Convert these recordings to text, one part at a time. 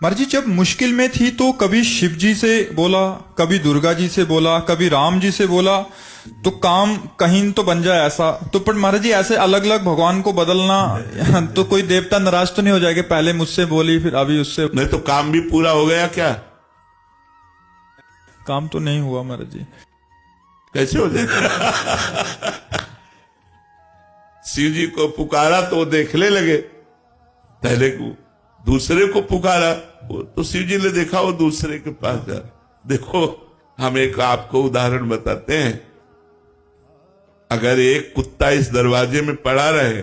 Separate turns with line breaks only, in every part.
मर्जी जब मुश्किल में थी तो कभी शिव जी से बोला, कभी दुर्गा जी से बोला, कभी राम जी से बोला, तो काम कहीं तो बन जाए ऐसा। तो पर महाराज जी ऐसे अलग अलग भगवान को बदलना तो कोई देवता नाराज तो नहीं हो जाएगा, पहले मुझसे बोली फिर अभी उससे?
नहीं तो काम भी पूरा हो गया क्या?
काम तो नहीं हुआ महाराज जी।
कैसे हो जाएगा? शिव जी को पुकारा तो वो देखने लगे, पहले को दूसरे को पुकारा तो शिव जी ने देखा वो दूसरे के पास जा। देखो हम एक आपको उदाहरण बताते हैं, अगर एक कुत्ता इस दरवाजे में पड़ा रहे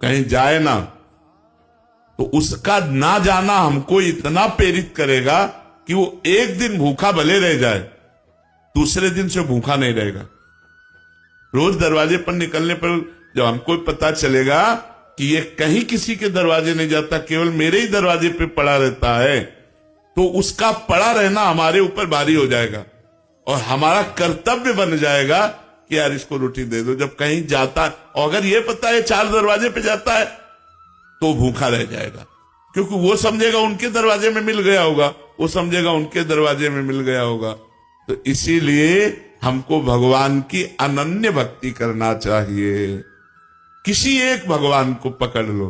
कहीं जाए ना, तो उसका ना जाना हमको इतना प्रेरित करेगा कि वो एक दिन भूखा भले रह जाए, दूसरे दिन से भूखा नहीं रहेगा। रोज दरवाजे पर निकलने पर जब हमको पता चलेगा कि ये कहीं किसी के दरवाजे नहीं जाता, केवल मेरे ही दरवाजे पे पड़ा रहता है, तो उसका पड़ा रहना हमारे ऊपर भारी हो जाएगा और हमारा कर्तव्य बन जाएगा कि यार इसको रोटी दे दो। जब कहीं जाता है और अगर ये पता है 4 दरवाजे पे जाता है तो भूखा रह जाएगा, क्योंकि वो समझेगा उनके दरवाजे में मिल गया होगा, वो समझेगा उनके दरवाजे में मिल गया होगा। तो इसीलिए हमको भगवान की अनन्य भक्ति करना चाहिए। किसी एक भगवान को पकड़ लो,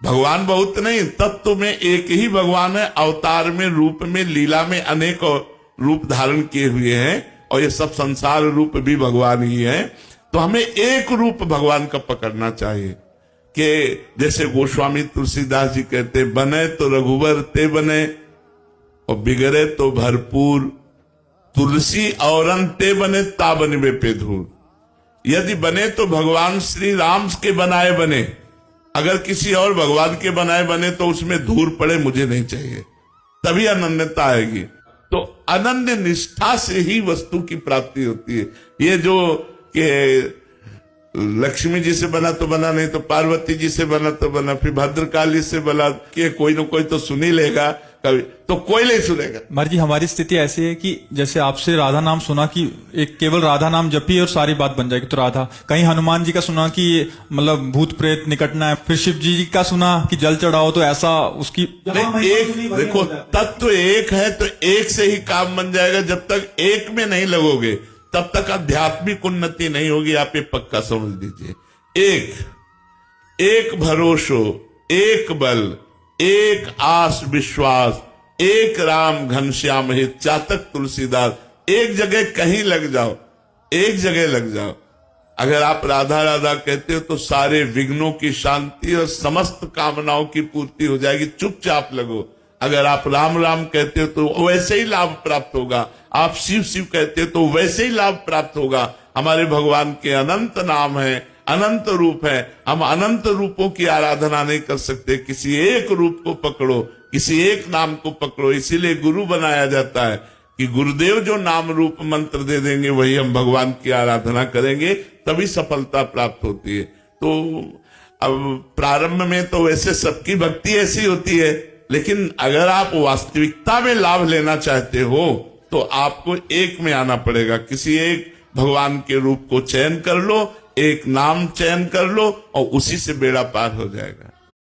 भगवान बहुत नहीं, तत्व में एक ही भगवान है, अवतार में, रूप में, लीला में अनेक रूप धारण किए हुए हैं और ये सब संसार रूप भी भगवान ही है। तो हमें एक रूप भगवान का पकड़ना चाहिए कि जैसे गोस्वामी तुलसीदास जी कहते, बने तो रघुवर ते बने और बिगड़े तो भरपूर, तुलसी औरन ते बने ता बनवे पे धूल। यदि बने तो भगवान श्री राम के बनाए बने, अगर किसी और भगवान के बनाए बने तो उसमें धूल पड़े मुझे नहीं चाहिए, तभी अनन्यता आएगी। तो अनन्य निष्ठा से ही वस्तु की प्राप्ति होती है। ये जो कि लक्ष्मी जी से बना तो बना, नहीं तो पार्वती जी से बना तो बना, फिर भद्रकाली से बना, कि कोई ना कोई तो सुन ही लेगा, कभी तो कोई नहीं सुनेगा।
मर्जी हमारी स्थिति ऐसी है कि जैसे आपसे राधा नाम सुना कि एक केवल राधा नाम जपिए और सारी बात बन जाएगी, तो राधा। कहीं हनुमान जी का सुना कि मतलब भूत प्रेत निकटना है, फिर शिव जी का सुना कि जल चढ़ाओ, तो ऐसा उसकी
एक देखो तत्व एक है तो एक से ही काम बन जाएगा। जब तक एक में नहीं लगोगे तब तक आध्यात्मिक उन्नति नहीं होगी, आप ये पक्का समझ लीजिए। एक भरोसो, एक बल, एक आस विश्वास, एक राम घनश्याम हित, चातक तुलसीदास। एक जगह कहीं लग जाओ, एक जगह लग जाओ। अगर आप राधा राधा कहते हो तो सारे विघ्नों की शांति और समस्त कामनाओं की पूर्ति हो जाएगी, चुपचाप लगो। अगर आप राम राम कहते हो तो वैसे ही लाभ प्राप्त होगा, आप शिव शिव कहते हो तो वैसे ही लाभ प्राप्त होगा। हमारे भगवान के अनंत नाम है, अनंत रूप है, हम अनंत रूपों की आराधना नहीं कर सकते। किसी एक रूप को पकड़ो, किसी एक नाम को पकड़ो। इसीलिए गुरु बनाया जाता है कि गुरुदेव जो नाम रूप मंत्र दे देंगे वही हम भगवान की आराधना करेंगे, तभी सफलता प्राप्त होती है। तो अब प्रारंभ में तो वैसे सबकी भक्ति ऐसी होती है, लेकिन अगर आप वास्तविकता में लाभ लेना चाहते हो तो आपको एक में आना पड़ेगा। किसी एक भगवान के रूप को चयन कर लो, एक नाम चयन कर लो और उसी से बेड़ा पार हो जाएगा।